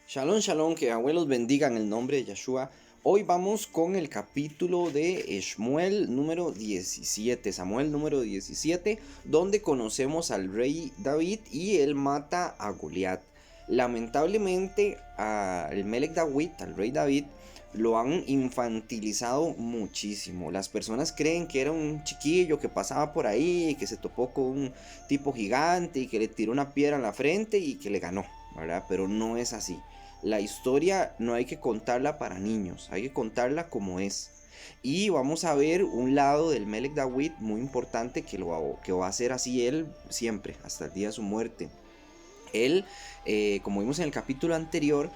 Shalom, shalom, que abuelos bendigan el nombre de Yeshua. Hoy vamos con el capítulo de Shmuel número 17, Samuel número 17, donde conocemos al rey David y él mata a Goliat. Lamentablemente, al Melech David, al rey David, lo han infantilizado muchísimo. Las personas creen que era un chiquillo que pasaba por ahí, que se topó con un tipo gigante y que le tiró una piedra en la frente y que le ganó, ¿verdad? Pero no es así. La historia no hay que contarla para niños, hay que contarla como es. Y vamos a ver un lado del Melech David muy importante que va a hacer así él siempre, hasta el día de su muerte. Él, como vimos en el capítulo anterior,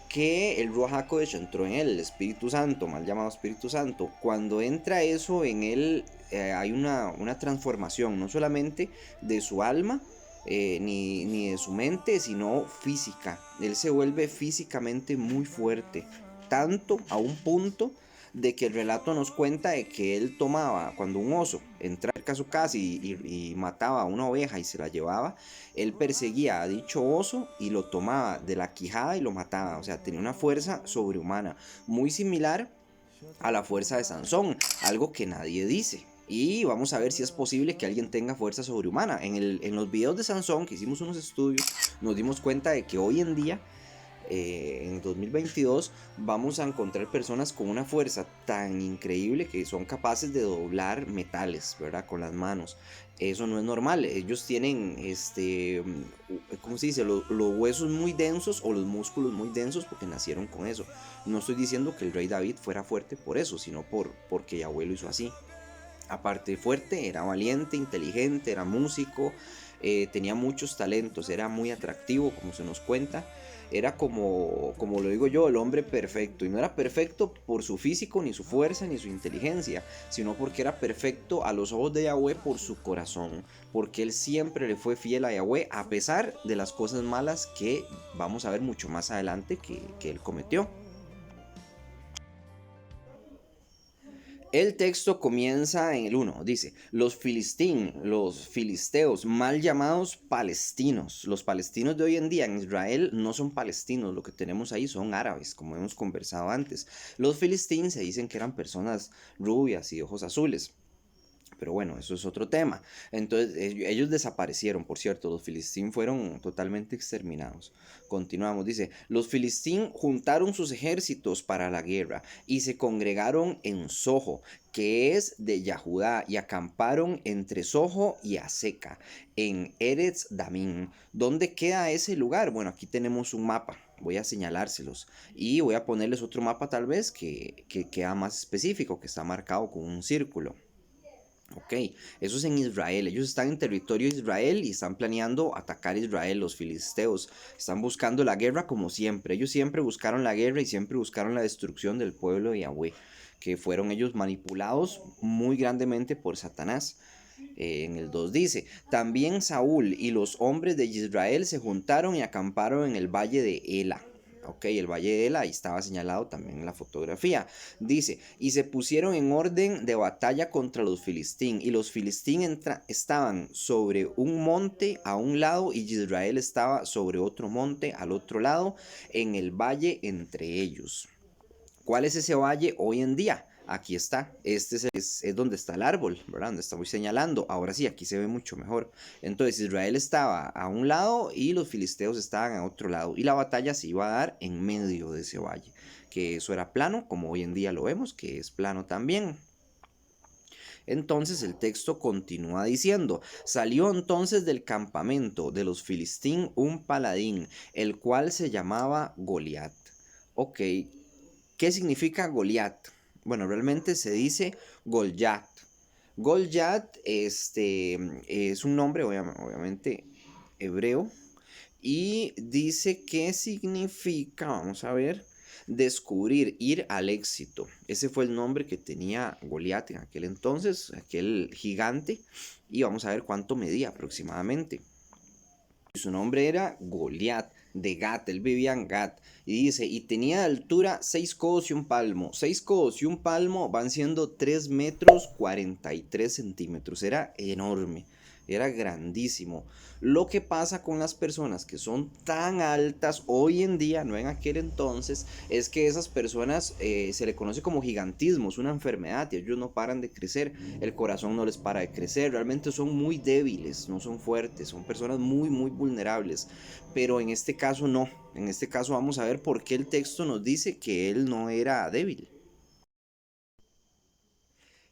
que el Ruach HaKodesh entró en él, el Espíritu Santo, mal llamado Espíritu Santo. Cuando entra eso en él, hay una transformación, no solamente de su alma, ni de su mente, sino física. Él se vuelve físicamente muy fuerte, tanto a un punto de que el relato nos cuenta de que él tomaba, cuando un oso entraba a su casa y mataba a una oveja y se la llevaba, él perseguía a dicho oso y lo tomaba de la quijada y lo mataba. O sea, tenía una fuerza sobrehumana, muy similar a la fuerza de Sansón, algo que nadie dice. Y vamos a ver si es posible que alguien tenga fuerza sobrehumana. En los videos de Sansón, que hicimos unos estudios, nos dimos cuenta de que hoy en día, en 2022, vamos a encontrar personas con una fuerza tan increíble que son capaces de doblar metales, ¿verdad? Con las manos. Eso no es normal. Ellos tienen, ¿cómo se dice? Los huesos muy densos o los músculos muy densos porque nacieron con eso. No estoy diciendo que el rey David fuera fuerte por eso, sino porque Yahweh lo hizo así. Aparte de fuerte, era valiente, inteligente, era músico, tenía muchos talentos, era muy atractivo, como se nos cuenta. Era como lo digo yo, el hombre perfecto. Y no era perfecto por su físico, ni su fuerza, ni su inteligencia, sino porque era perfecto a los ojos de Yahweh por su corazón. Porque él siempre le fue fiel a Yahweh, a pesar de las cosas malas que vamos a ver mucho más adelante que él cometió. El texto comienza en el 1, dice, los filisteos, mal llamados palestinos. Los palestinos de hoy en día en Israel no son palestinos, lo que tenemos ahí son árabes, como hemos conversado antes. Los filisteos se dicen que eran personas rubias y ojos azules. Pero bueno, eso es otro tema. Entonces, ellos desaparecieron, por cierto, los filistín fueron totalmente exterminados. Continuamos, dice, los filistín juntaron sus ejércitos para la guerra y se congregaron en Sojo, que es de Yahudá, y acamparon entre Sojo y Aseca, en Eretz Damín. ¿Dónde queda ese lugar? Bueno, aquí tenemos un mapa. Voy a señalárselos y voy a ponerles otro mapa tal vez que queda más específico, que está marcado con un círculo. Ok, eso es en Israel. Ellos están en territorio de Israel y están planeando atacar a Israel. Los filisteos están buscando la guerra como siempre. Ellos siempre buscaron la guerra y siempre buscaron la destrucción del pueblo de Yahweh, que fueron ellos manipulados muy grandemente por Satanás. En el 2 dice, también Saúl y los hombres de Israel se juntaron y acamparon en el valle de Ela. Ok, el valle de Ela, ahí estaba señalado también en la fotografía. Dice, y se pusieron en orden de batalla contra los filistín. Y los filistín estaban sobre un monte a un lado y Israel estaba sobre otro monte al otro lado, en el valle entre ellos. ¿Cuál es ese valle hoy en día? Aquí está, es donde está el árbol, ¿verdad? Donde estamos señalando. Ahora sí, aquí se ve mucho mejor. Entonces Israel estaba a un lado y los filisteos estaban a otro lado. Y la batalla se iba a dar en medio de ese valle. Que eso era plano, como hoy en día lo vemos, que es plano también. Entonces el texto continúa diciendo, salió entonces del campamento de los filistín un paladín, el cual se llamaba Goliat. Ok, ¿qué significa Goliat? Bueno, realmente se dice Golyat. Golyat es un nombre obviamente hebreo y dice que significa, vamos a ver, descubrir, ir al éxito. Ese fue el nombre que tenía Goliat en aquel entonces, aquel gigante, y vamos a ver cuánto medía aproximadamente. Su nombre era Goliat, de Gat, él vivía en Gat. Y dice, y tenía de altura 6 codos y un palmo. 6 codos y un palmo van siendo 3 metros 43 centímetros. Era enorme. era grandísimo. Lo que pasa con las personas que son tan altas hoy en día, no en aquel entonces, es que esas personas se le conoce como gigantismo, es una enfermedad y ellos no paran de crecer, el corazón no les para de crecer, realmente son muy débiles, no son fuertes, son personas muy muy vulnerables, pero en este caso no, en este caso vamos a ver por qué el texto nos dice que él no era débil.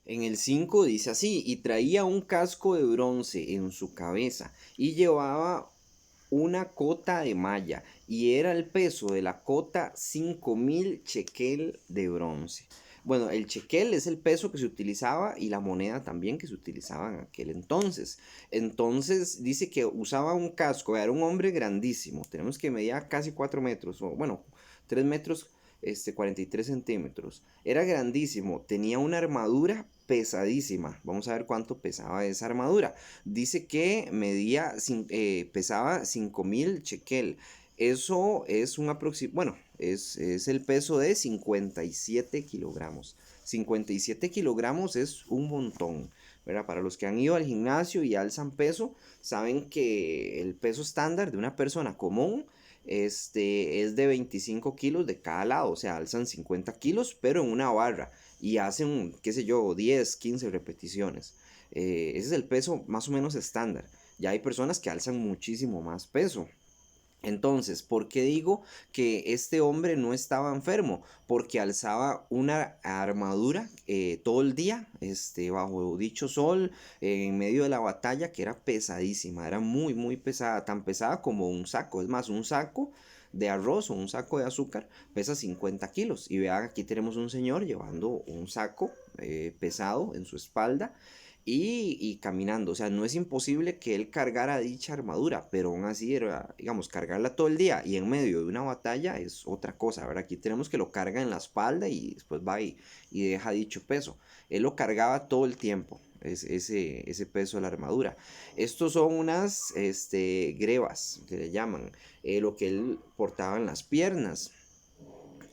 En el 5 dice así, y traía un casco de bronce en su cabeza y llevaba una cota de malla y era el peso de la cota 5000 shekel de bronce. Bueno, el shekel es el peso que se utilizaba y la moneda también que se utilizaba en aquel entonces. Entonces dice que usaba un casco, era un hombre grandísimo, tenemos que medía casi 4 metros, o bueno, 3 metros 43 centímetros. Era grandísimo, tenía una armadura pesadísima. Vamos a ver cuánto pesaba esa armadura. Dice que pesaba 5000 shekel. Eso es un aproximado, bueno, es el peso de 57 kilogramos. 57 kilogramos es un montón, ¿verdad? Para los que han ido al gimnasio y alzan peso, saben que el peso estándar de una persona común es de 25 kilos de cada lado, o sea, alzan 50 kilos, pero en una barra y hacen, qué sé yo, 10 15 repeticiones. Ese es el peso más o menos estándar. Ya hay personas que alzan muchísimo más peso. Entonces, ¿por qué digo que este hombre no estaba enfermo? Porque alzaba una armadura todo el día, bajo dicho sol, en medio de la batalla, que era pesadísima, era muy, muy pesada, tan pesada como un saco. Es más, un saco de arroz o un saco de azúcar pesa 50 kilos. Y vean, aquí tenemos un señor llevando un saco pesado en su espalda y caminando. O sea, no es imposible que él cargara dicha armadura, pero aún así era, digamos, cargarla todo el día y en medio de una batalla es otra cosa, ¿verdad? Aquí tenemos que lo carga en la espalda y después va y deja dicho peso. Él lo cargaba todo el tiempo. Ese peso de la armadura. Estos son unas grebas que le llaman, lo que él portaba en las piernas.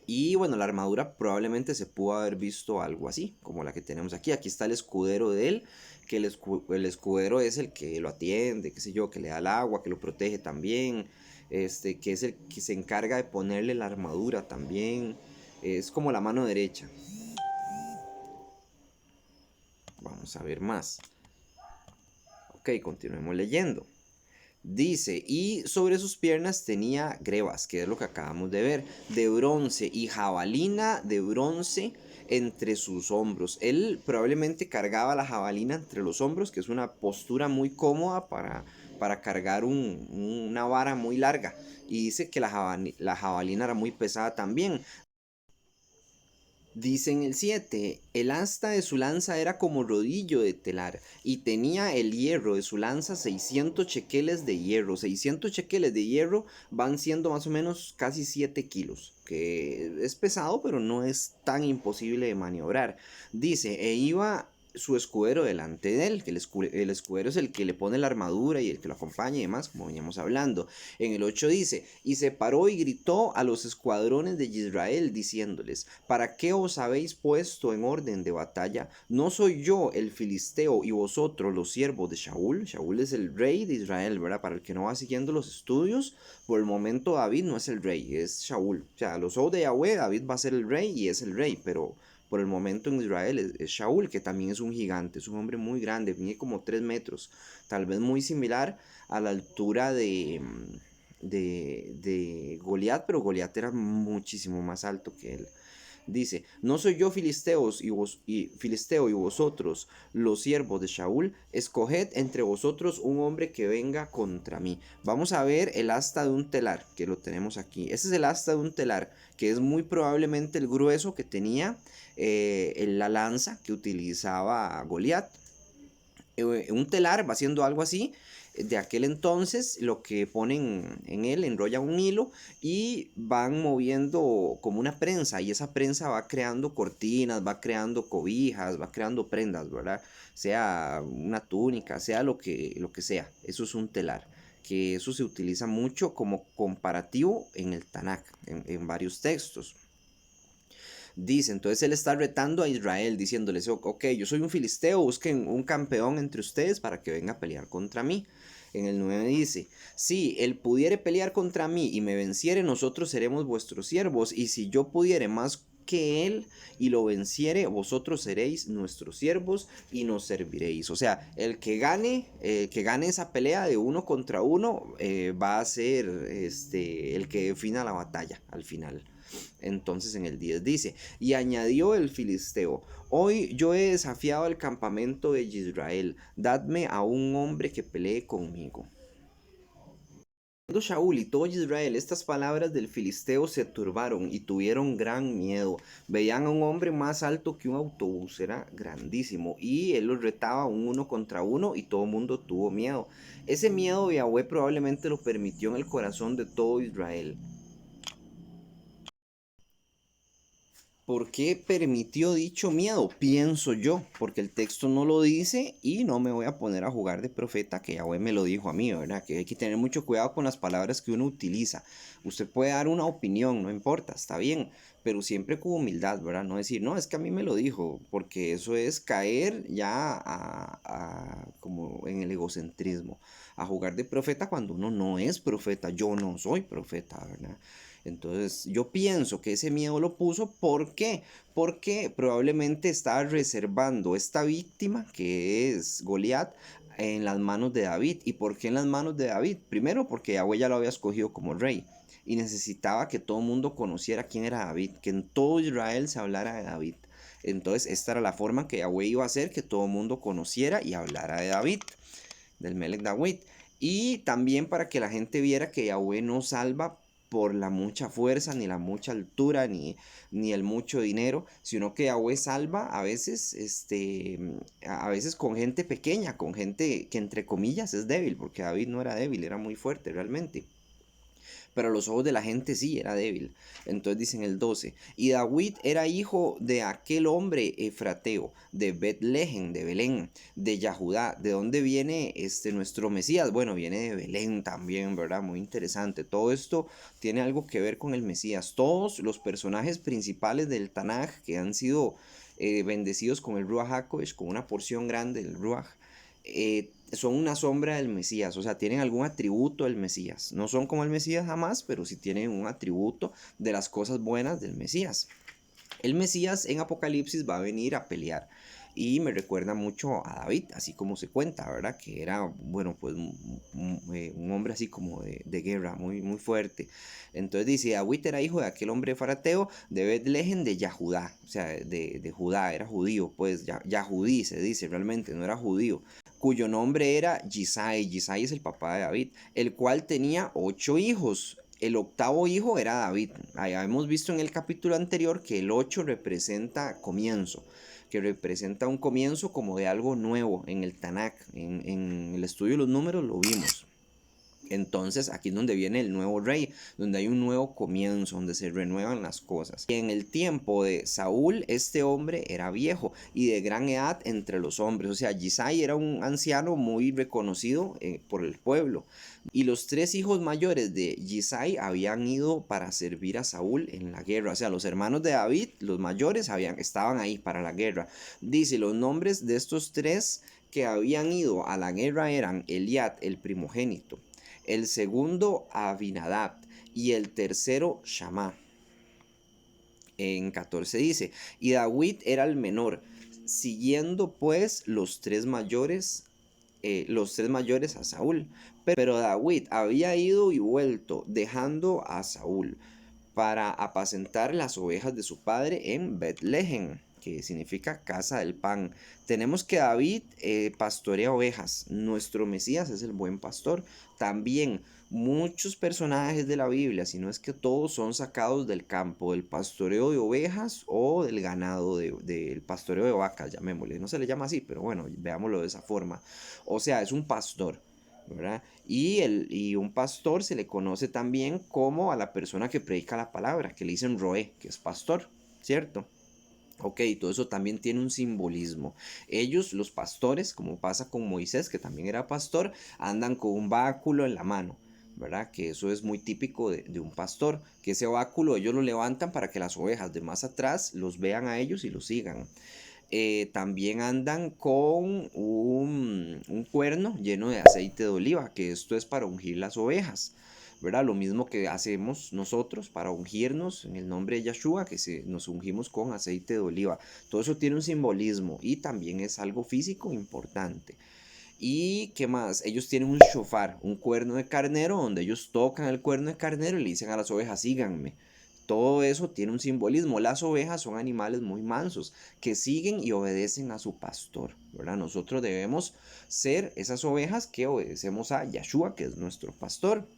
Y bueno, la armadura probablemente se pudo haber visto algo así, como la que tenemos aquí. Aquí está el escudero de él, que el escudero es el que lo atiende, qué sé yo, que le da el agua, que lo protege también, que es el que se encarga de ponerle la armadura también. Es como la mano derecha. Vamos a ver más. Ok, continuemos leyendo. Dice, y sobre sus piernas tenía grebas, que es lo que acabamos de ver, de bronce y jabalina de bronce entre sus hombros. Él probablemente cargaba la jabalina entre los hombros, que es una postura muy cómoda para cargar una vara muy larga. Y dice que la jabalina era muy pesada también. Dice en el 7, el asta de su lanza era como rodillo de telar y tenía el hierro de su lanza 600 chequeles de hierro. 600 chequeles de hierro van siendo más o menos casi 7 kilos, que es pesado pero no es tan imposible de maniobrar. Dice, e iba su escudero delante de él, que el escudero es el que le pone la armadura y el que lo acompaña y demás, como veníamos hablando. En el 8 dice, y se paró y gritó a los escuadrones de Israel, diciéndoles, ¿para qué os habéis puesto en orden de batalla? ¿No soy yo el filisteo y vosotros los siervos de Shaul? Shaul es el rey de Israel, ¿verdad? Para el que no va siguiendo los estudios, por el momento David no es el rey, es Shaul. O sea, los ojos de Yahweh, David va a ser el rey y es el rey, pero por el momento en Israel es Shaul, que también es un gigante, es un hombre muy grande, mide como 3 metros, tal vez muy similar a la altura de Goliat, pero Goliat era muchísimo más alto que él. Dice, ¿no soy yo filisteo y vosotros los siervos de Shaul? Escoged entre vosotros un hombre que venga contra mí. Vamos a ver el asta de un telar, que lo tenemos aquí. Ese es el asta de un telar, que es muy probablemente el grueso que tenía la lanza que utilizaba Goliat. Un telar va siendo algo así. De aquel entonces lo que ponen en él, enrolla un hilo y van moviendo como una prensa y esa prensa va creando cortinas, va creando cobijas, va creando prendas, ¿verdad? Sea una túnica, sea lo que sea, eso es un telar, que eso se utiliza mucho como comparativo en el Tanakh, en varios textos. Dice, entonces él está retando a Israel, diciéndoles, ok, yo soy un filisteo, busquen un campeón entre ustedes para que venga a pelear contra mí. En el 9 dice, si él pudiere pelear contra mí y me venciere, nosotros seremos vuestros siervos, y si yo pudiere más que él y lo venciere, vosotros seréis nuestros siervos y nos serviréis. O sea, el que gane esa pelea de uno contra uno, va a ser el que defina la batalla al final. Entonces en el 10 dice, y añadió el filisteo, hoy yo he desafiado al campamento de Israel, dadme a un hombre que pelee conmigo. Cuando Shaul y todo Israel estas palabras del filisteo, se turbaron y tuvieron gran miedo. Veían a un hombre más alto que un autobús, era grandísimo, y él los retaba un uno contra uno y todo el mundo tuvo miedo. Ese miedo Yahweh probablemente lo permitió en el corazón de todo Israel. ¿Por qué permitió dicho miedo? Pienso yo, porque el texto no lo dice y no me voy a poner a jugar de profeta, que Yahweh me lo dijo a mí, ¿verdad? Que hay que tener mucho cuidado con las palabras que uno utiliza. Usted puede dar una opinión, no importa, está bien, pero siempre con humildad, ¿verdad? No decir, no, es que a mí me lo dijo, porque eso es caer ya como en el egocentrismo, a jugar de profeta cuando uno no es profeta. Yo no soy profeta, ¿verdad? Entonces yo pienso que ese miedo lo puso. ¿Por qué? Porque probablemente estaba reservando esta víctima, que es Goliat, en las manos de David. ¿Y por qué en las manos de David? Primero porque Yahweh ya lo había escogido como rey y necesitaba que todo el mundo conociera quién era David, que en todo Israel se hablara de David. Entonces esta era la forma que Yahweh iba a hacer que todo el mundo conociera y hablara de David, del Melech David. Y también para que la gente viera que Yahweh no salva por la mucha fuerza, ni la mucha altura, ni el mucho dinero, sino que Yahweh salva a veces con gente pequeña, con gente que entre comillas es débil, porque David no era débil, era muy fuerte realmente, pero a los ojos de la gente sí era débil. Entonces dicen el 12, y David era hijo de aquel hombre efrateo, de Betlehem, de Belén, de Yahudá. ¿De dónde viene nuestro Mesías? Bueno, viene de Belén también, ¿verdad? Muy interesante. Todo esto tiene algo que ver con el Mesías. Todos los personajes principales del Tanaj que han sido bendecidos con el Ruach HaKodesh, con una porción grande del Ruach, son una sombra del Mesías, o sea, tienen algún atributo del Mesías. No son como el Mesías jamás, pero sí tienen un atributo de las cosas buenas del Mesías. El Mesías en Apocalipsis va a venir a pelear. Y me recuerda mucho a David, así como se cuenta, ¿verdad? Que era, bueno, pues un hombre así como de guerra, muy, muy fuerte. Entonces dice, David era hijo de aquel hombre farateo de Betlehem de Yahudá, o sea, de Judá, era judío, pues Yahudí se dice realmente, no era judío, cuyo nombre era Yisai. Yisai es el papá de David, el cual tenía 8 hijos. El octavo hijo era David. Ya hemos visto en el capítulo anterior que el 8 representa comienzo, que representa un comienzo como de algo nuevo en el Tanakh. En el estudio de los números lo vimos. Entonces aquí es donde viene el nuevo rey, donde hay un nuevo comienzo, donde se renuevan las cosas. Y en el tiempo de Saúl, este hombre era viejo y de gran edad entre los hombres. O sea, Yisai era un anciano muy reconocido por el pueblo. Y los 3 hijos mayores de Yisai habían ido para servir a Saúl en la guerra. O sea, los hermanos de David, los mayores, estaban ahí para la guerra. Dice, los nombres de estos 3 que habían ido a la guerra eran Eliad, el primogénito, el segundo Abinadab y el tercero Shammah. En 14 dice, y David era el menor, siguiendo pues los tres mayores a Saúl. Pero David había ido y vuelto, dejando a Saúl para apacentar las ovejas de su padre en Betlehem, que significa casa del pan. Tenemos que David pastorea ovejas. Nuestro Mesías es el buen pastor. También muchos personajes de la Biblia, si no es que todos, son sacados del campo, del pastoreo de ovejas o del ganado, del pastoreo de vacas, llamémosle. No se le llama así, pero bueno, veámoslo de esa forma. O sea, es un pastor, ¿verdad? Y un pastor se le conoce también como a la persona que predica la palabra, que le dicen roé, que es pastor, ¿cierto? Ok, todo eso también tiene un simbolismo. Ellos, los pastores, como pasa con Moisés, que también era pastor, andan con un báculo en la mano, ¿verdad? Que eso es muy típico de un pastor, que ese báculo ellos lo levantan para que las ovejas de más atrás los vean a ellos y los sigan. También andan con un cuerno lleno de aceite de oliva, que esto es para ungir las ovejas, ¿verdad? Lo mismo que hacemos nosotros para ungirnos en el nombre de Yeshua, que nos ungimos con aceite de oliva. Todo eso tiene un simbolismo y también es algo físico importante. ¿Y qué más? Ellos tienen un shofar, un cuerno de carnero, donde ellos tocan el cuerno de carnero y le dicen a las ovejas, síganme. Todo eso tiene un simbolismo. Las ovejas son animales muy mansos que siguen y obedecen a su pastor, ¿verdad? Nosotros debemos ser esas ovejas que obedecemos a Yeshua, que es nuestro pastor.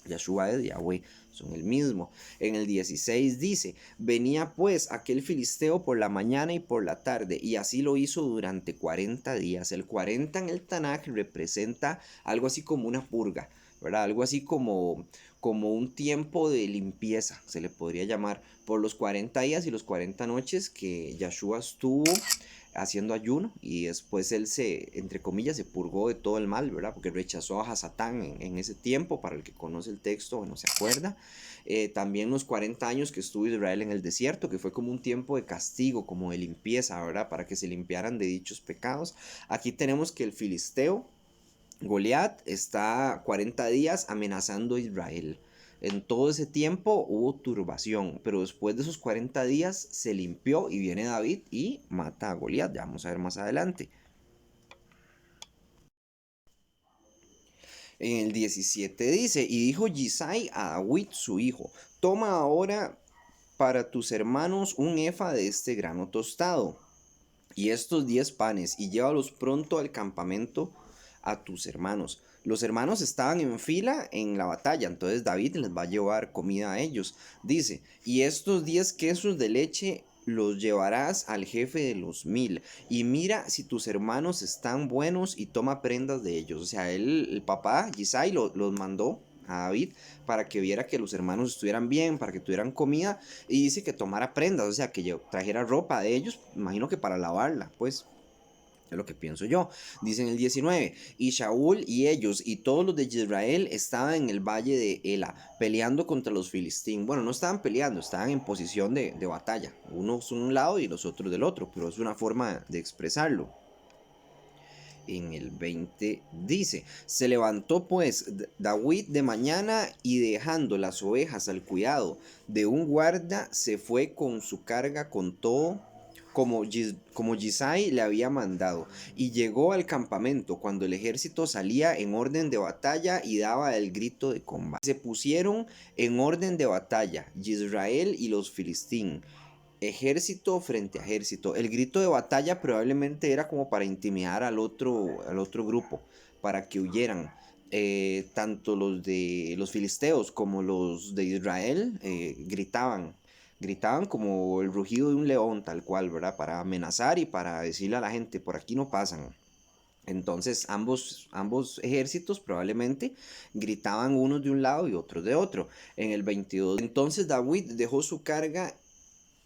Yeshua es Yahweh, son el mismo. En el 16 dice, venía pues aquel filisteo por la mañana y por la tarde, y así lo hizo durante 40 días. El 40 en el Tanaj representa algo así como una purga, ¿verdad? Algo así como un tiempo de limpieza, se le podría llamar, por los 40 días y los 40 noches que Yeshua estuvo haciendo ayuno y después él entre comillas, se purgó de todo el mal, ¿verdad? Porque rechazó a Hasatán en ese tiempo, para el que conoce el texto o no se acuerda. También los 40 años que estuvo Israel en el desierto, que fue como un tiempo de castigo, como de limpieza, ¿verdad? Para que se limpiaran de dichos pecados. Aquí tenemos que el filisteo, Goliat, está 40 días amenazando a Israel. En todo ese tiempo hubo turbación, pero después de esos 40 días se limpió y viene David y mata a Goliat. Ya vamos a ver más adelante. En el 17 dice, y dijo Yisai a David su hijo, toma ahora para tus hermanos un efa de este grano tostado y estos 10 panes y llévalos pronto al campamento a tus hermanos. Los hermanos estaban en fila en la batalla, entonces David les va a llevar comida a ellos. Dice, y estos 10 quesos de leche los llevarás al jefe de los 1000 y mira si tus hermanos están buenos y toma prendas de ellos. O sea, el papá, Yisai, los mandó a David para que viera que los hermanos estuvieran bien, para que tuvieran comida, y dice que tomara prendas, o sea, que yo trajera ropa de ellos, imagino que para lavarla, pues. Es lo que pienso yo. Dice en el 19, y Shaul y ellos y todos los de Israel estaban en el valle de Ela, peleando contra los filisteos. Bueno, no estaban peleando, estaban en posición de batalla. Unos de un lado y los otros del otro, pero es una forma de expresarlo. En el 20 dice, se levantó pues David de mañana y dejando las ovejas al cuidado de un guarda, se fue con su carga con todo como Yisai le había mandado, y llegó al campamento cuando el ejército salía en orden de batalla y daba el grito de combate. Se pusieron en orden de batalla Israel y los filisteos, ejército frente a ejército. El grito de batalla probablemente era como para intimidar al otro grupo, para que huyeran. Tanto los de los filisteos como los de Israel gritaban como el rugido de un león, tal cual, ¿verdad? Para amenazar y para decirle a la gente, por aquí no pasan. Entonces ambos ejércitos probablemente gritaban unos de un lado y otros de otro. En el 22, entonces David dejó su carga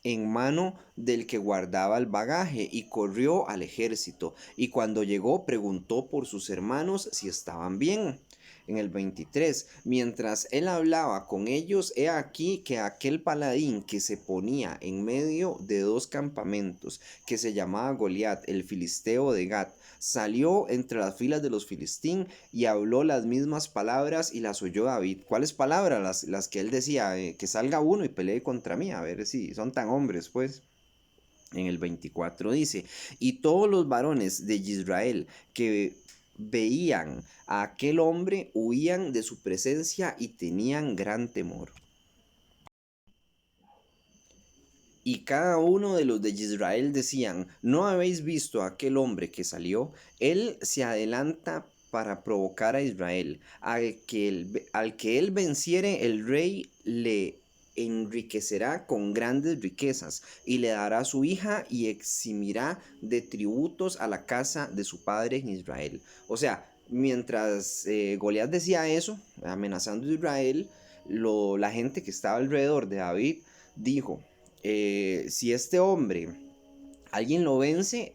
en mano del que guardaba el bagaje y corrió al ejército, y cuando llegó preguntó por sus hermanos si estaban bien. En el 23, mientras él hablaba con ellos, he aquí que aquel paladín que se ponía en medio de dos campamentos, que se llamaba Goliat, el filisteo de Gat, salió entre las filas de los filistín y habló las mismas palabras y las oyó David. ¿Cuáles palabras? Las que él decía, que salga uno y pelee contra mí, a ver si son tan hombres, pues. En el 24 dice, y todos los varones de Israel que veían a aquel hombre huían de su presencia y tenían gran temor. Y cada uno de los de Israel decían, ¿no habéis visto a aquel hombre que salió? Él se adelanta para provocar a Israel. Al que él venciere, el rey le enriquecerá con grandes riquezas y le dará su hija y eximirá de tributos a la casa de su padre en Israel. O sea, mientras Goliat decía eso, amenazando a Israel, la gente que estaba alrededor de David dijo, si este hombre alguien lo vence,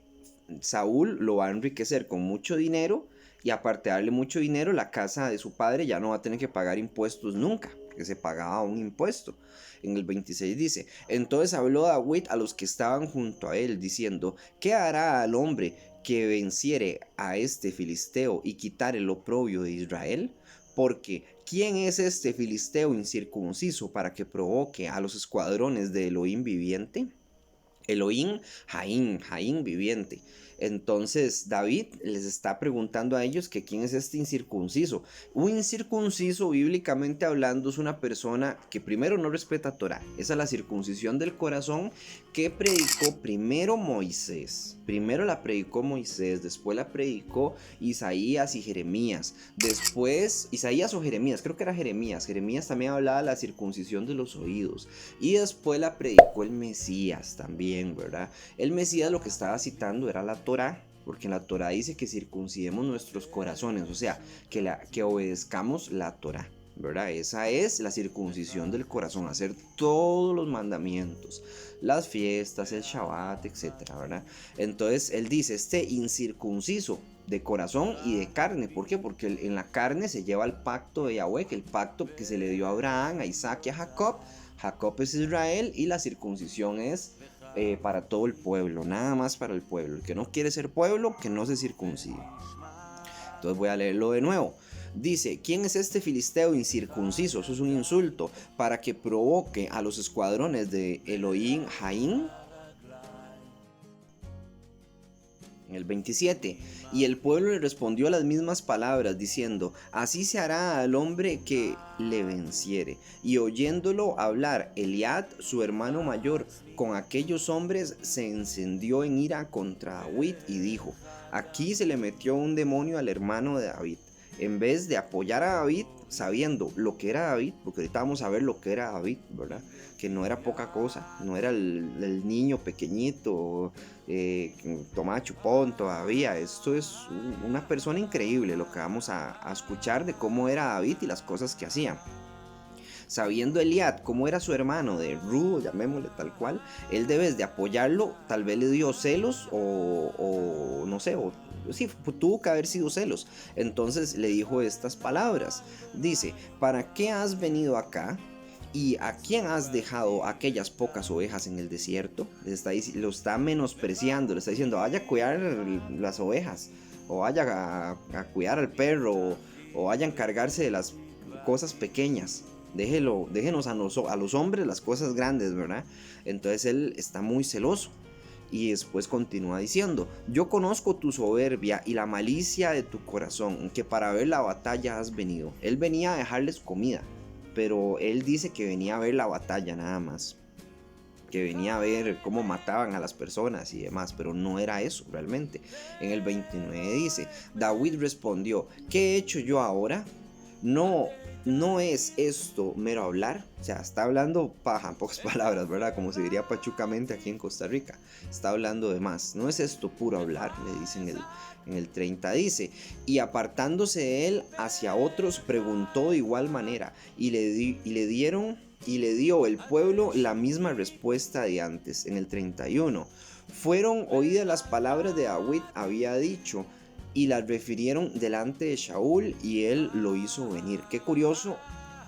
Saúl lo va a enriquecer con mucho dinero Y aparte de darle mucho dinero, la casa de su padre ya no va a tener que pagar impuestos nunca, que se pagaba un impuesto. En el 26 dice, entonces habló David a los que estaban junto a él, diciendo, ¿qué hará al hombre que venciere a este filisteo y quitare el oprobio de Israel? Porque, ¿quién es este filisteo incircunciso para que provoque a los escuadrones de Elohim viviente? Elohim, Jaín viviente. Entonces David les está preguntando a ellos que quién es este incircunciso. Un incircunciso, bíblicamente hablando, es una persona que primero no respeta Torah. Esa es la circuncisión del corazón que predicó primero Moisés. Primero la predicó Moisés, después la predicó Isaías y Jeremías. Después, Isaías o Jeremías, creo que era Jeremías. Jeremías también hablaba de la circuncisión de los oídos. Y después la predicó el Mesías también, ¿verdad? El Mesías lo que estaba citando era la Torá, porque en la Torá dice que circuncidemos nuestros corazones, o sea, que obedezcamos la Torá, ¿verdad? Esa es la circuncisión del corazón, hacer todos los mandamientos, las fiestas, el Shabbat, etcétera, ¿verdad? Entonces él dice, este incircunciso de corazón y de carne, ¿por qué? Porque en la carne se lleva el pacto de Yahweh, que el pacto que se le dio a Abraham, a Isaac y a Jacob. Jacob es Israel y la circuncisión es para todo el pueblo, nada más para el pueblo. El que no quiere ser pueblo, que no se circuncide. Entonces voy a leerlo de nuevo. Dice, ¿quién es este filisteo incircunciso? Eso es un insulto. Para que provoque a los escuadrones de Elohim Jaín. En el 27, y el pueblo le respondió las mismas palabras, diciendo, así se hará al hombre que le venciere. Y oyéndolo hablar, Eliad, su hermano mayor, con aquellos hombres se encendió en ira contra David y dijo, aquí se le metió un demonio al hermano de David. En vez de apoyar a David, sabiendo lo que era David, porque ahorita vamos a ver lo que era David, ¿verdad? Que no era poca cosa, no era el niño pequeñito, tomaba chupón todavía. Esto es una persona increíble lo que vamos a escuchar de cómo era David y las cosas que hacía. Sabiendo Eliad cómo era su hermano de rudo, llamémosle tal cual, él debe de apoyarlo, tal vez le dio celos o no sé, o sí, tuvo que haber sido celos. Entonces le dijo estas palabras. Dice, ¿para qué has venido acá? ¿Y a quién has dejado aquellas pocas ovejas en el desierto? Lo está menospreciando, le está diciendo, vaya a cuidar las ovejas, o vaya a cuidar al perro, o vaya a encargarse de las cosas pequeñas. Déjenos a los hombres las cosas grandes, ¿verdad? Entonces él está muy celoso. Y después continúa diciendo, yo conozco tu soberbia y la malicia de tu corazón, que para ver la batalla has venido. Él venía a dejarles comida, pero él dice que venía a ver la batalla nada más. Que venía a ver cómo mataban a las personas y demás, pero no era eso realmente. En el 29 dice, David respondió, ¿qué he hecho yo ahora? No es esto mero hablar, o sea, está hablando paja, en pocas palabras, ¿verdad? Como se diría pachucamente aquí en Costa Rica, está hablando de más, no es esto puro hablar, le dicen en el 30 dice, y apartándose de él hacia otros, preguntó de igual manera, y le dio el pueblo la misma respuesta de antes. En el 31, fueron oídas las palabras de David había dicho, y las refirieron delante de Shaul y él lo hizo venir. Qué curioso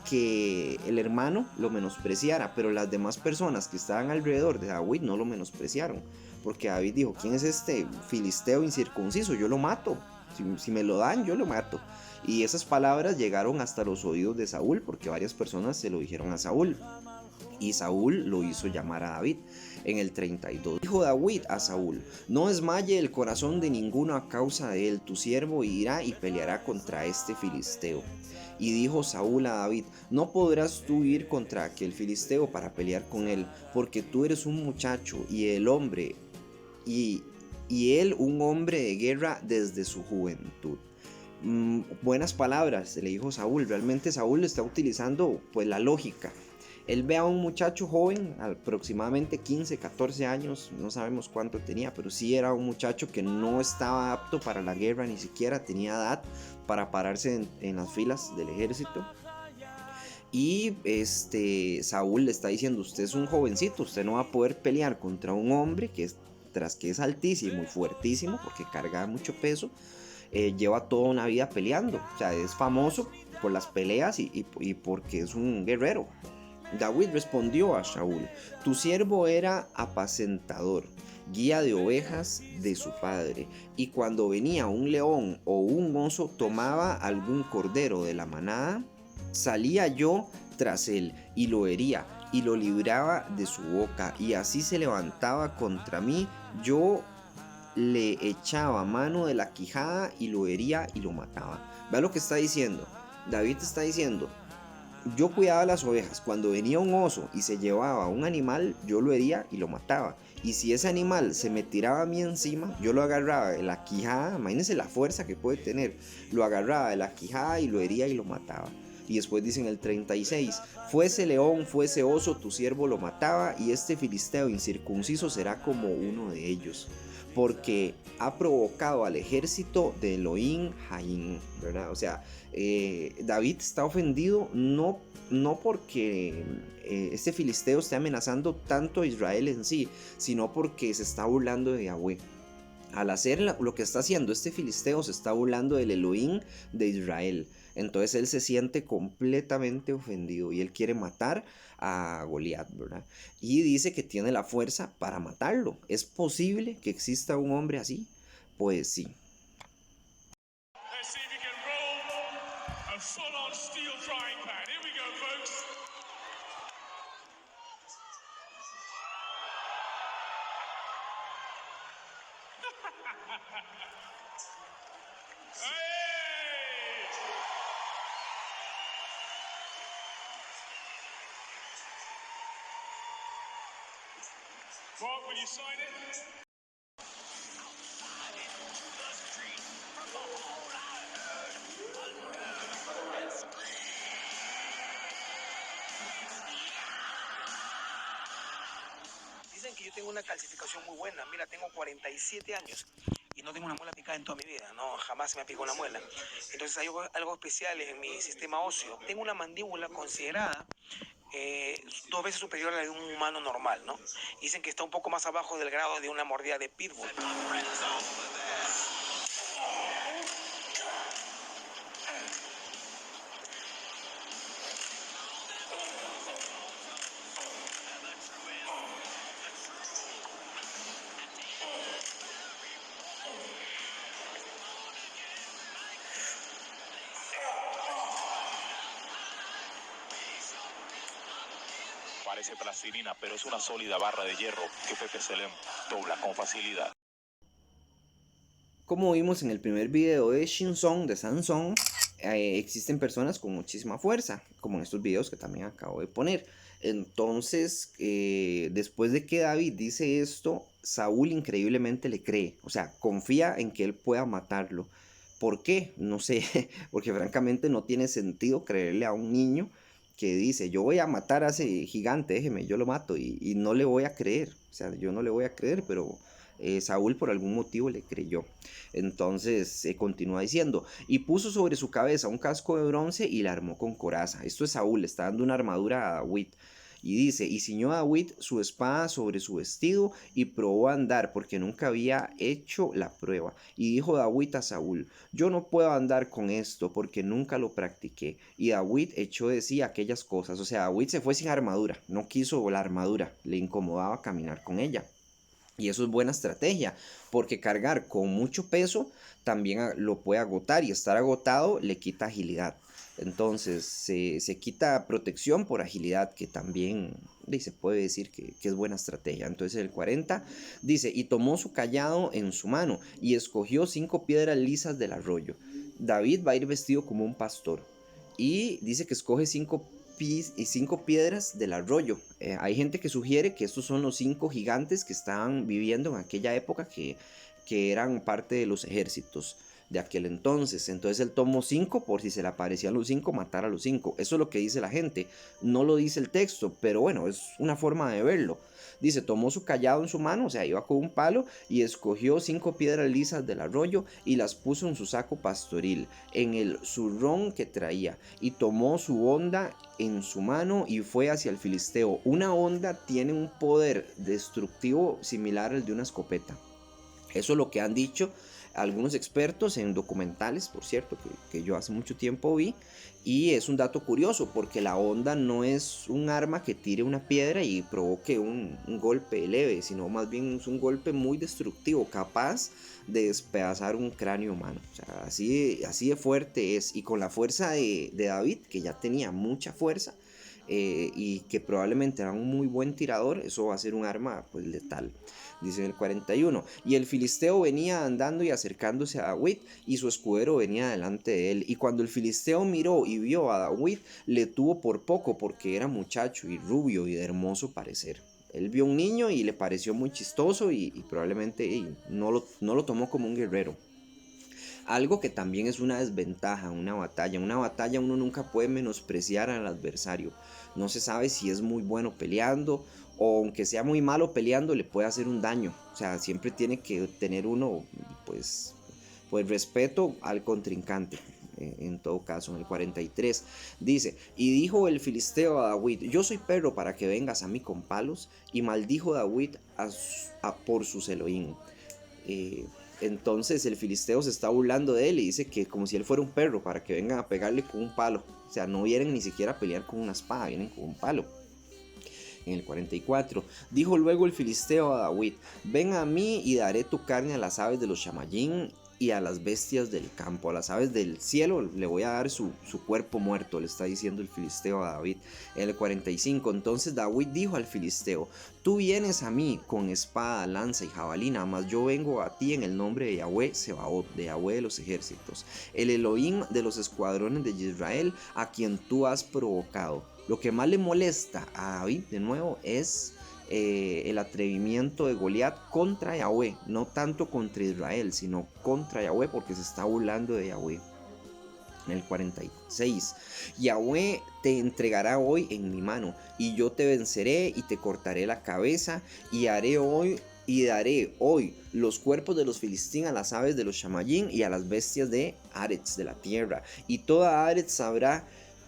que el hermano lo menospreciara, pero las demás personas que estaban alrededor de David no lo menospreciaron, porque David dijo, ¿quién es este filisteo incircunciso? Yo lo mato, si me lo dan yo lo mato. Y esas palabras llegaron hasta los oídos de Saúl, porque varias personas se lo dijeron a Saúl, y Saúl lo hizo llamar a David. En el 32 dijo David a Saúl, no desmaye el corazón de ninguno a causa de él, tu siervo irá y peleará contra este filisteo. Y dijo Saúl a David, no podrás tú ir contra aquel filisteo para pelear con él, porque tú eres un muchacho y el hombre, y él un hombre de guerra desde su juventud. Buenas palabras, le dijo Saúl. Realmente Saúl está utilizando pues la lógica. Él ve a un muchacho joven, aproximadamente 15, 14 años, no sabemos cuánto tenía, pero sí era un muchacho que no estaba apto para la guerra, ni siquiera tenía edad para pararse en las filas del ejército. Y Saúl le está diciendo, usted es un jovencito, usted no va a poder pelear contra un hombre que tras que es altísimo y fuertísimo, porque carga mucho peso, lleva toda una vida peleando. O sea, es famoso por las peleas y porque es un guerrero. David respondió a Saúl: tu siervo era apacentador, guía de ovejas de su padre, y cuando venía un león o un oso tomaba algún cordero de la manada, salía yo tras él y lo hería y lo libraba de su boca, y así se levantaba contra mí, yo le echaba mano de la quijada y lo hería y lo mataba. Vea lo que está diciendo. David está diciendo: yo cuidaba las ovejas, cuando venía un oso y se llevaba un animal, yo lo hería y lo mataba. Y si ese animal se me tiraba a mí encima, yo lo agarraba de la quijada, imagínense la fuerza que puede tener, lo agarraba de la quijada y lo hería y lo mataba. Y después dice en el 36, fuese león, fuese oso, tu siervo lo mataba, y este filisteo incircunciso será como uno de ellos, porque ha provocado al ejército de Elohim Jaim, ¿verdad? O sea, David está ofendido no porque este filisteo esté amenazando tanto a Israel en sí, sino porque se está burlando de Yahweh. Al hacer lo que está haciendo este filisteo, se está burlando del Elohim de Israel. Entonces él se siente completamente ofendido y él quiere matar a Goliat, ¿verdad? Y dice que tiene la fuerza para matarlo. ¿Es posible que exista un hombre así? Pues sí. Mark, will you sign it? Dicen que yo tengo una calcificación muy buena. Mira, tengo 47 años y no tengo una muela picada en toda mi vida. No, jamás se me ha picado una muela. Entonces hay algo especial en mi sistema óseo. Tengo una mandíbula considerada 2 veces superior a la de un humano normal, ¿no? Dicen que está un poco más abajo del grado de una mordida de pitbull. Parece plastilina, pero es una sólida barra de hierro que Pepe Selem dobla con facilidad. Como vimos en el primer video de Shinson, de Sansón, existen personas con muchísima fuerza, como en estos videos que también acabo de poner. Entonces, después de que David dice esto, Saúl increíblemente le cree, o sea, confía en que él pueda matarlo. ¿Por qué? No sé, porque francamente no tiene sentido creerle a un niño que dice: yo voy a matar a ese gigante, déjeme, yo lo mato, y no le voy a creer. O sea, yo no le voy a creer, pero Saúl por algún motivo le creyó. Entonces se continúa diciendo: y puso sobre su cabeza un casco de bronce y la armó con coraza. Esto es Saúl, le está dando una armadura a David. Y dice: y ciñó a David su espada sobre su vestido y probó a andar, porque nunca había hecho la prueba. Y dijo David a Saúl: yo no puedo andar con esto, porque nunca lo practiqué. Y David echó de sí aquellas cosas. O sea, David se fue sin armadura, no quiso la armadura, le incomodaba caminar con ella. Y eso es buena estrategia, porque cargar con mucho peso también lo puede agotar, y estar agotado le quita agilidad. Entonces se quita protección por agilidad, que también se puede decir que es buena estrategia. Entonces el 40 dice: y tomó su callado en su mano y escogió 5 piedras lisas del arroyo. David va a ir vestido como un pastor, y dice que escoge 5 piedras del arroyo. Hay gente que sugiere que estos son los 5 gigantes que estaban viviendo en aquella época, que eran parte de los ejércitos de aquel entonces. Entonces él tomó 5 por si se le aparecían los 5, matar a los 5. Eso es lo que dice la gente, no lo dice el texto, pero bueno, es una forma de verlo. Dice: tomó su callado en su mano, o sea, iba con un palo, y escogió 5 piedras lisas del arroyo y las puso en su saco pastoril, en el zurrón que traía, y tomó su honda en su mano y fue hacia el filisteo. Una honda tiene un poder destructivo similar al de una escopeta. Eso es lo que han dicho algunos expertos en documentales, por cierto, que yo hace mucho tiempo vi, y es un dato curioso porque la onda no es un arma que tire una piedra y provoque un golpe leve, sino más bien es un golpe muy destructivo, capaz de despedazar un cráneo humano. O sea, así de fuerte es, y con la fuerza de David, que ya tenía mucha fuerza, y que probablemente era un muy buen tirador, eso va a ser un arma pues letal. Dice el 41, y el filisteo venía andando y acercándose a David, y su escudero venía delante de él, y cuando el filisteo miró y vio a David, le tuvo por poco, porque era muchacho y rubio y de hermoso parecer. Él vio un niño y le pareció muy chistoso, y probablemente no lo tomó como un guerrero. Algo que también es una desventaja en una batalla. En una batalla uno nunca puede menospreciar al adversario. No se sabe si es muy bueno peleando, o aunque sea muy malo peleando, le puede hacer un daño. O sea, siempre tiene que tener uno, pues respeto al contrincante. En todo caso, en el 43 dice, y dijo el filisteo a David, yo soy perro para que vengas a mí con palos, y maldijo David por sus Elohim. Entonces el filisteo se está burlando de él y dice que como si él fuera un perro para que vengan a pegarle con un palo. O sea, no vienen ni siquiera a pelear con una espada, vienen con un palo. En el 44, dijo luego el filisteo a David, ven a mí y daré tu carne a las aves de los Shamayín y a las bestias del campo, a las aves del cielo le voy a dar su cuerpo muerto, le está diciendo el filisteo a David. En el 45, entonces David dijo al filisteo, tú vienes a mí con espada, lanza y jabalina, mas yo vengo a ti en el nombre de Yahweh Sebaot, de Yahweh de los ejércitos, el Elohim de los escuadrones de Israel, a quien tú has provocado. Lo que más le molesta a David, de nuevo, es el atrevimiento de Goliat contra Yahweh, no tanto contra Israel, sino contra Yahweh, porque se está burlando de Yahweh. En el 46, Yahweh te entregará hoy en mi mano, y yo te venceré y te cortaré la cabeza, y daré hoy los cuerpos de los filistín a las aves de los Shamayín y a las bestias de Aretz, de la tierra, y toda Aretz sabrá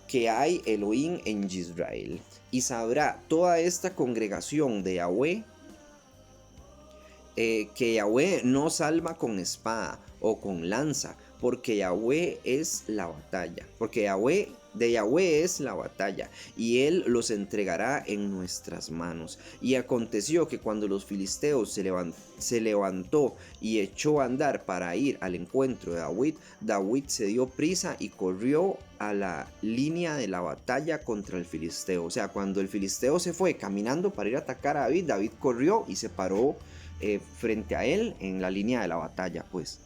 que hay Elohim en Israel, y sabrá toda esta congregación de Yahweh que Yahweh no salva con espada o con lanza, porque Yahweh es la batalla, de Yahweh es la batalla, y él los entregará en nuestras manos. Y aconteció que cuando los filisteos se levantó y echó a andar para ir al encuentro de David, David se dio prisa y corrió a la línea de la batalla contra el filisteo. O sea, cuando el filisteo se fue caminando para ir a atacar a David, David corrió y se paró frente a él en la línea de la batalla, pues.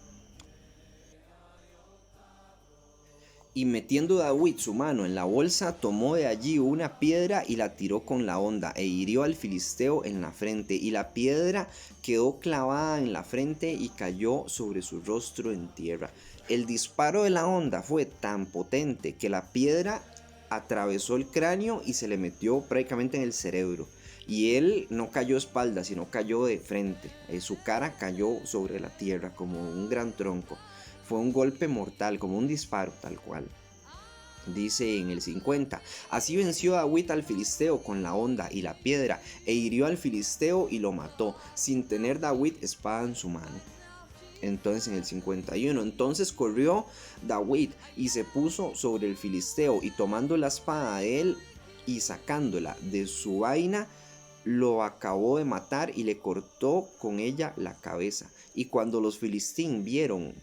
Y metiendo David su mano en la bolsa, tomó de allí una piedra y la tiró con la honda, e hirió al filisteo en la frente, y la piedra quedó clavada en la frente y cayó sobre su rostro en tierra. El disparo de la honda fue tan potente que la piedra atravesó el cráneo y se le metió prácticamente en el cerebro. Y él no cayó espalda, sino cayó de frente. Su cara cayó sobre la tierra como un gran tronco. Fue un golpe mortal, como un disparo tal cual. Dice en el 50, así venció David al filisteo con la honda y la piedra, e hirió al filisteo y lo mató, sin tener David espada en su mano. Entonces en el 51, entonces corrió David y se puso sobre el filisteo, y tomando la espada de él y sacándola de su vaina, lo acabó de matar y le cortó con ella la cabeza. Y cuando los filistín vieron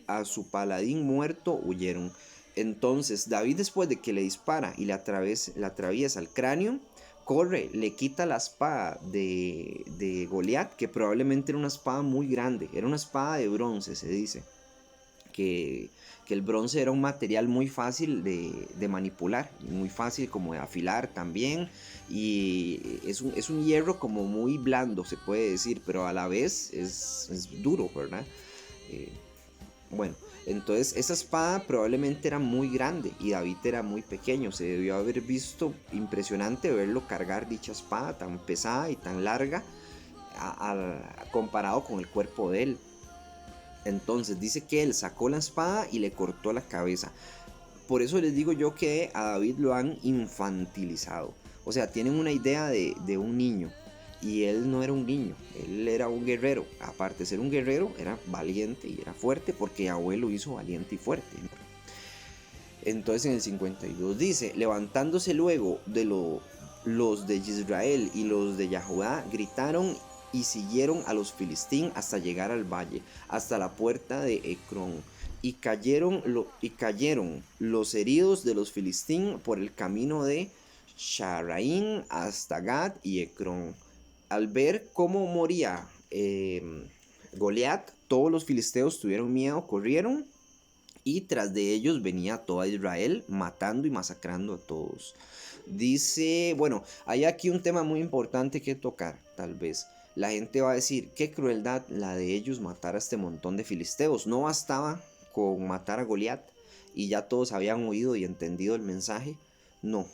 a su paladín muerto, huyeron. Entonces David, después de que le dispara y le atraviesa el cráneo, corre, le quita la espada de Goliat, que probablemente era una espada muy grande, era una espada de bronce, se dice. Que el bronce era un material muy fácil de manipular, muy fácil como de afilar también, y es un hierro como muy blando, se puede decir, pero a la vez es duro, ¿verdad? Bueno, entonces esa espada probablemente era muy grande y David era muy pequeño. Se debió haber visto impresionante verlo cargar dicha espada tan pesada y tan larga comparado con el cuerpo de él. Entonces dice que él sacó la espada y le cortó la cabeza. Por eso les digo yo que a David lo han infantilizado. O sea, tienen una idea de un niño. y él no era un niño, él era un guerrero. Aparte de ser un guerrero, era valiente y era fuerte porque Yahweh lo hizo valiente y fuerte. Entonces en el 52 dice, levantándose luego de los de Israel y los de Yahudá, gritaron y siguieron a los filistín hasta llegar al valle, hasta la puerta de Ecrón. Y cayeron los heridos de los filistín por el camino de Sharaín hasta Gad y Ecrón. Al ver cómo moría Goliat, todos los filisteos tuvieron miedo, corrieron, y tras de ellos venía toda Israel matando y masacrando a todos. Dice, bueno, hay aquí un tema muy importante que tocar, tal vez. La gente va a decir, qué crueldad la de ellos matar a este montón de filisteos. No bastaba con matar a Goliat y ya todos habían oído y entendido el mensaje. No.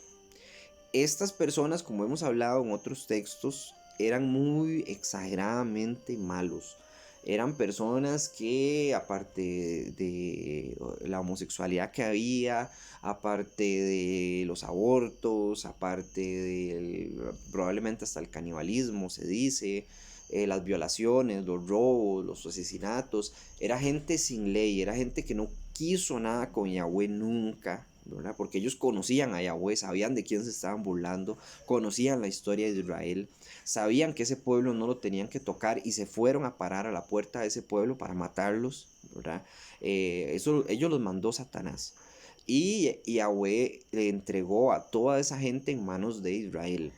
Estas personas, como hemos hablado en otros textos, eran muy exageradamente malos. Eran personas que, aparte de la homosexualidad que había, aparte de los abortos, aparte de probablemente hasta el canibalismo, se dice, las violaciones, los robos, los asesinatos, era gente sin ley, era gente que no quiso nada con Yahweh nunca, ¿verdad? Porque ellos conocían a Yahweh, sabían de quién se estaban burlando, conocían la historia de Israel, sabían que ese pueblo no lo tenían que tocar y se fueron a parar a la puerta de ese pueblo para matarlos, ¿verdad? Ellos los mandó Satanás. Y Yahweh le entregó a toda esa gente en manos de Israel.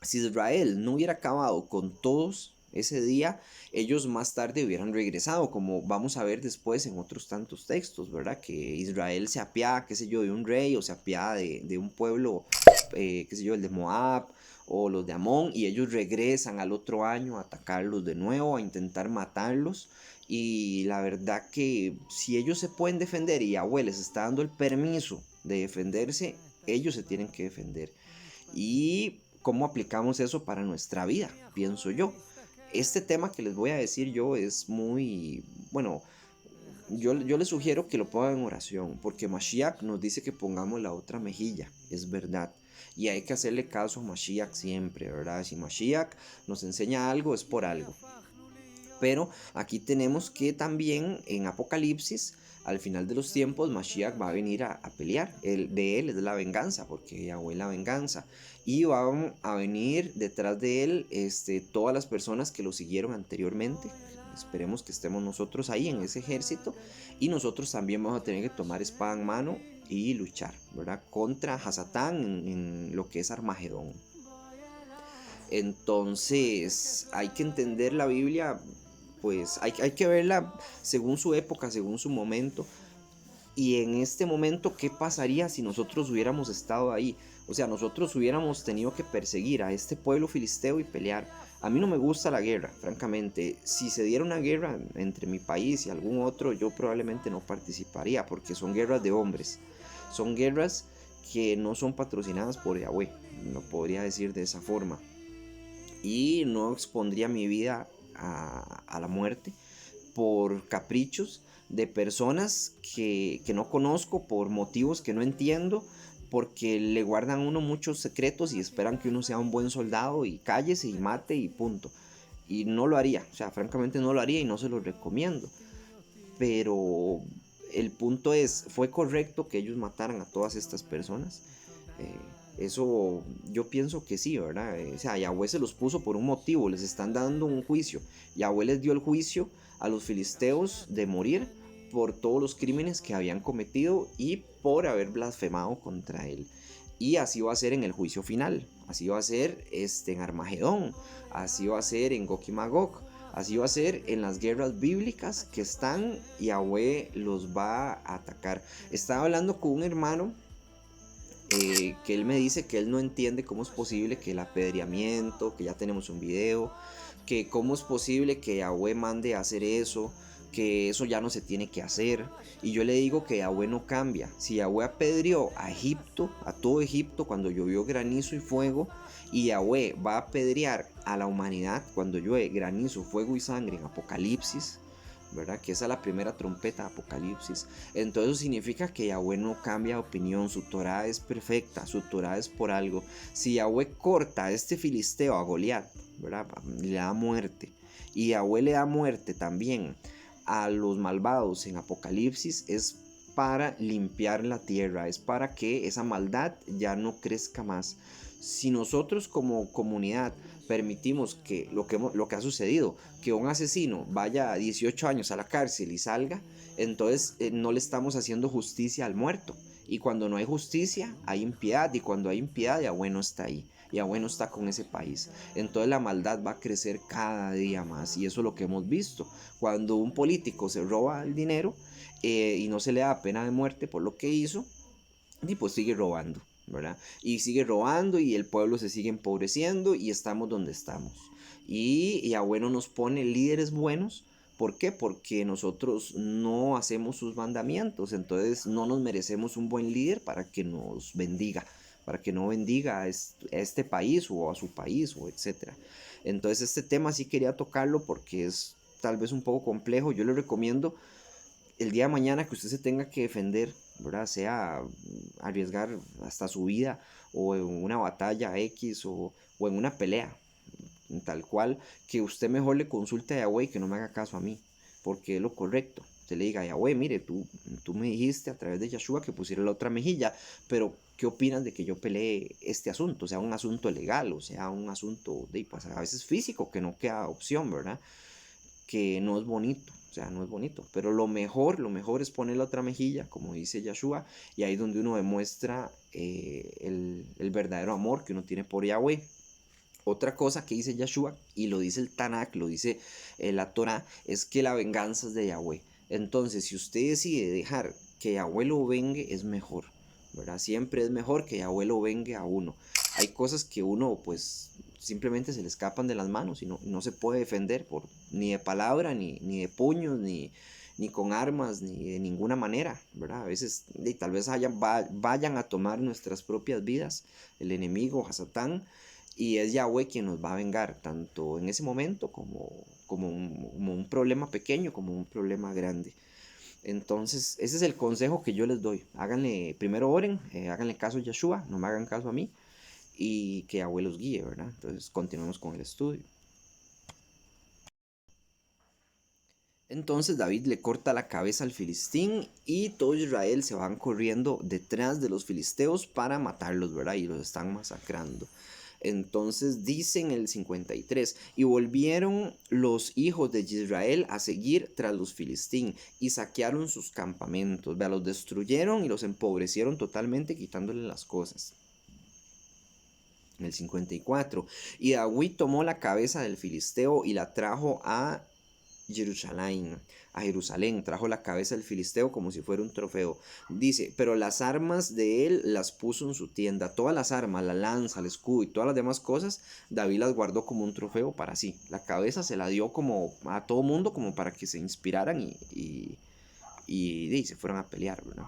Si Israel no hubiera acabado con todos ese día, ellos más tarde hubieran regresado, como vamos a ver después en otros tantos textos, ¿verdad? Que Israel se apiada, qué sé yo, de un rey, o se apiada de un pueblo, qué sé yo, el de Moab, o los de Amón, y ellos regresan al otro año a atacarlos de nuevo, a intentar matarlos. Y la verdad que si ellos se pueden defender y Yahweh les está dando el permiso de defenderse, ellos se tienen que defender. Y cómo aplicamos eso para nuestra vida, pienso yo. Este tema que les voy a decir yo es muy, bueno, yo les sugiero que lo pongan en oración, porque Mashiach nos dice que pongamos la otra mejilla, es verdad. Y hay que hacerle caso a Mashiach siempre, ¿verdad? Si Mashiach nos enseña algo, es por algo. Pero aquí tenemos que también en Apocalipsis, al final de los tiempos, Mashiach va a venir a pelear. De él es la venganza, porque Yahweh es la venganza. Y van a venir detrás de él todas las personas que lo siguieron anteriormente. Esperemos que estemos nosotros ahí en ese ejército. Y nosotros también vamos a tener que tomar espada en mano y luchar, ¿verdad? Contra Hasatán en lo que es Armagedón. Entonces hay que entender la Biblia, pues hay que verla según su época, según su momento. Y en este momento, ¿qué pasaría si nosotros hubiéramos estado ahí? O sea, nosotros hubiéramos tenido que perseguir a este pueblo filisteo y pelear. A mí no me gusta la guerra, francamente. Si se diera una guerra entre mi país y algún otro, yo probablemente no participaría, porque son guerras de hombres. Son guerras que no son patrocinadas por Yahweh, no podría decir de esa forma. Y no expondría mi vida a la muerte por caprichos de personas que no conozco, por motivos que no entiendo, porque le guardan a uno muchos secretos y esperan que uno sea un buen soldado y cállese y mate y punto. Y no lo haría, o sea, francamente no lo haría y no se lo recomiendo. Pero el punto es, ¿fue correcto que ellos mataran a todas estas personas? Eso yo pienso que sí, ¿verdad? O sea, Yahweh se los puso por un motivo, les están dando un juicio. Yahweh les dio el juicio a los filisteos de morir por todos los crímenes que habían cometido y por haber blasfemado contra él. Y así va a ser en el juicio final, así va a ser en Armagedón, así va a ser en Gog y Magog, así va a ser en las guerras bíblicas que están, Yahweh los va a atacar. Estaba hablando con un hermano que él me dice que él no entiende cómo es posible que el apedreamiento, que ya tenemos un video, que cómo es posible que Yahweh mande a hacer eso, que eso ya no se tiene que hacer. Y yo le digo que Yahweh no cambia. Si Yahweh apedreó a Egipto, a todo Egipto cuando llovió granizo y fuego, y Yahweh va a apedrear a la humanidad cuando llueve granizo, fuego y sangre en Apocalipsis, ¿verdad? Que esa es la primera trompeta de Apocalipsis. Entonces eso significa que Yahweh no cambia de opinión, su Torah es perfecta, su Torah es por algo. Si Yahweh corta a este filisteo, a Goliat, ¿verdad? Le da muerte, y Yahweh le da muerte también a los malvados en Apocalipsis, es para limpiar la tierra, es para que esa maldad ya no crezca más. Si nosotros como comunidad permitimos que lo que ha sucedido, que un asesino vaya 18 años a la cárcel y salga, entonces no le estamos haciendo justicia al muerto. Y cuando no hay justicia, hay impiedad. Y cuando hay impiedad, Yahweh no está ahí. Yahweh no está con ese país. Entonces la maldad va a crecer cada día más. Y eso es lo que hemos visto. Cuando un político se roba el dinero y no se le da pena de muerte por lo que hizo, y pues sigue robando, ¿verdad? Y sigue robando y el pueblo se sigue empobreciendo y estamos donde estamos. Y Yahweh no nos pone líderes buenos. ¿Por qué? Porque nosotros no hacemos sus mandamientos, entonces no nos merecemos un buen líder para que nos bendiga, para que no bendiga a este país o a su país o etcétera. Entonces este tema sí quería tocarlo porque es tal vez un poco complejo. Yo le recomiendo el día de mañana que usted se tenga que defender, ¿verdad? Sea arriesgar hasta su vida o en una batalla X o en una pelea, tal cual, que usted mejor le consulte a Yahweh y que no me haga caso a mí, porque es lo correcto. Usted le diga a Yahweh, mire, tú me dijiste a través de Yeshua que pusiera la otra mejilla, pero ¿qué opinas de que yo pelee este asunto? Sea un asunto legal, o sea un asunto de, pues, a veces físico, que no queda opción, ¿verdad? Que no es bonito, o sea, no es bonito, pero lo mejor es poner la otra mejilla, como dice Yeshua, y ahí es donde uno demuestra el verdadero amor que uno tiene por Yahweh. Otra cosa que dice Yeshua, y lo dice el Tanakh, lo dice la Torah, es que la venganza es de Yahweh. Entonces, si usted decide dejar que Yahweh lo vengue, es mejor, ¿verdad? Siempre es mejor que Yahweh lo vengue a uno. Hay cosas que uno, pues, simplemente se le escapan de las manos y no se puede defender ni de palabra, ni de puños, ni con armas, ni de ninguna manera, ¿verdad? A veces tal vez vayan a tomar nuestras propias vidas, el enemigo, Hasatán, y es Yahweh quien nos va a vengar, tanto en ese momento como un problema pequeño, como un problema grande. Entonces, ese es el consejo que yo les doy. Háganle, primero oren, háganle caso a Yeshua, no me hagan caso a mí, y que Yahweh los guíe, ¿verdad? Entonces, continuamos con el estudio. Entonces David le corta la cabeza al filistín y todo Israel se van corriendo detrás de los filisteos para matarlos, ¿verdad? Y los están masacrando. Entonces dice en el 53, y volvieron los hijos de Israel a seguir tras los filistín y saquearon sus campamentos, vea, los destruyeron y los empobrecieron totalmente quitándole las cosas. En el 54, y David tomó la cabeza del filisteo y la trajo a Jerusalén, trajo la cabeza del filisteo como si fuera un trofeo. Dice, pero las armas de él las puso en su tienda, todas las armas, la lanza, el escudo y todas las demás cosas, David las guardó como un trofeo para sí. La cabeza se la dio como a todo mundo, como para que se inspiraran y se fueran a pelear, ¿verdad?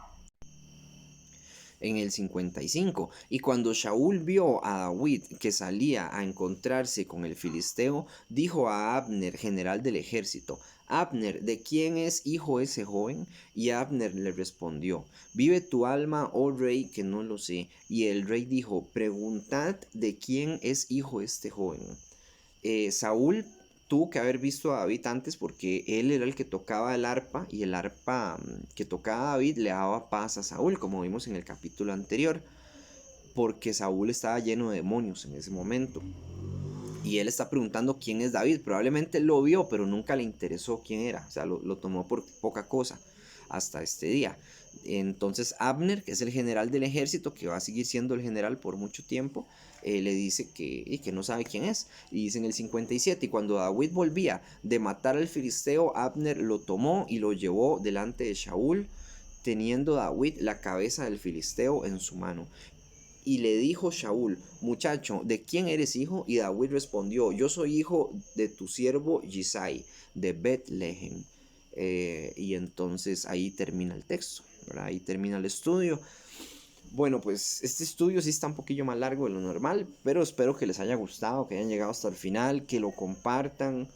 En el 55. Y cuando Shaul vio a David que salía a encontrarse con el filisteo, dijo a Abner, general del ejército, Abner, ¿de quién es hijo ese joven? Y Abner le respondió, vive tu alma, oh rey, que no lo sé. Y el rey dijo, preguntad de quién es hijo este joven. Saúl tuvo que haber visto a David antes porque él era el que tocaba el arpa y el arpa que tocaba David le daba paz a Saúl, como vimos en el capítulo anterior, porque Saúl estaba lleno de demonios en ese momento. Y él está preguntando quién es David. Probablemente él lo vio, pero nunca le interesó quién era. O sea, lo tomó por poca cosa hasta este día. Entonces Abner, que es el general del ejército, que va a seguir siendo el general por mucho tiempo, le dice que no sabe quién es. Y dice en el 57, y cuando David volvía de matar al filisteo, Abner lo tomó y lo llevó delante de Shaul, teniendo David la cabeza del filisteo en su mano. Y le dijo Shaul, muchacho, ¿de quién eres hijo? Y David respondió, yo soy hijo de tu siervo Yisai, de Betlehem. Y entonces ahí termina el texto, ¿verdad? Ahí termina el estudio. Bueno, pues este estudio sí está un poquillo más largo de lo normal, pero espero que les haya gustado, que hayan llegado hasta el final, que lo compartan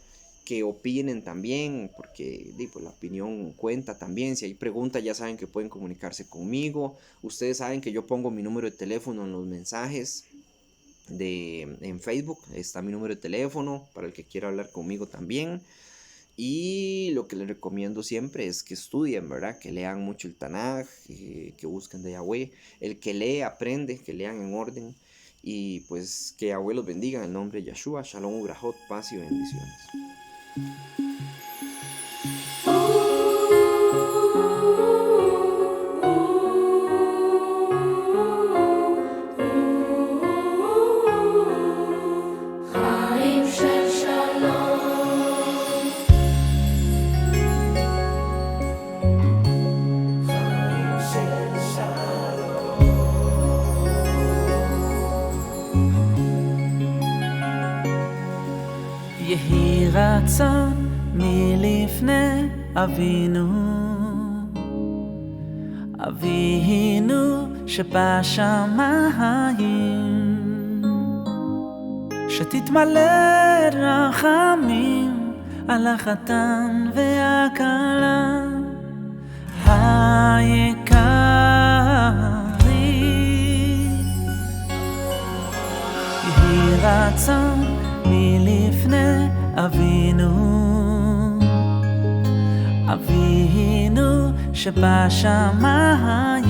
que opinen también, porque pues, la opinión cuenta también. Si hay preguntas ya saben que pueden comunicarse conmigo. Ustedes saben que yo pongo mi número de teléfono en los mensajes en Facebook. Está mi número de teléfono para el que quiera hablar conmigo también. Y lo que les recomiendo siempre es que estudien, ¿verdad? Que lean mucho el Tanaj, que busquen de Yahweh. El que lee aprende, que lean en orden. Y pues que Yahweh los bendiga en el nombre de Yeshua. Shalom, Ugrahot, paz y bendiciones. יהי רצון מלפני אבינו שבשמיים, שתתמלא רחמים על החתן והכלה היקרים. יהי רצון מלפני אבינו שבשמיים,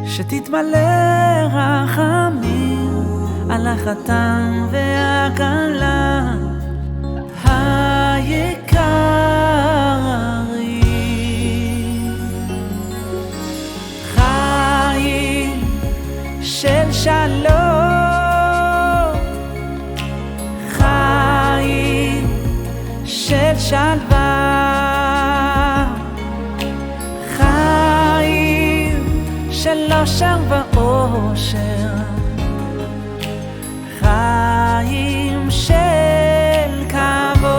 שתתמלא רחמים על החתן והכלה היקרים. חיים של שלום, של שלווה, חיים של אושר ואושר, חיים של כבוד.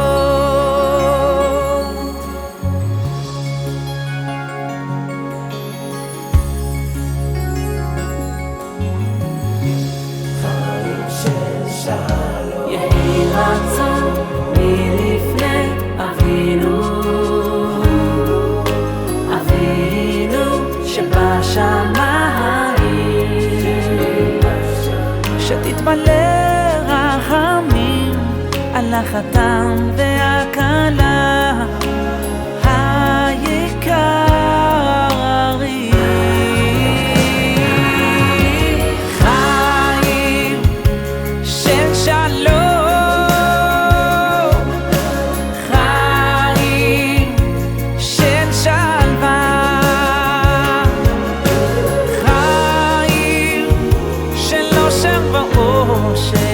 חיים של שלום, יהי רצון מלפני אבינו שבשמיים, שתתמלא רחמים על החתן והכלה היקרים. חיים של שלום, ocean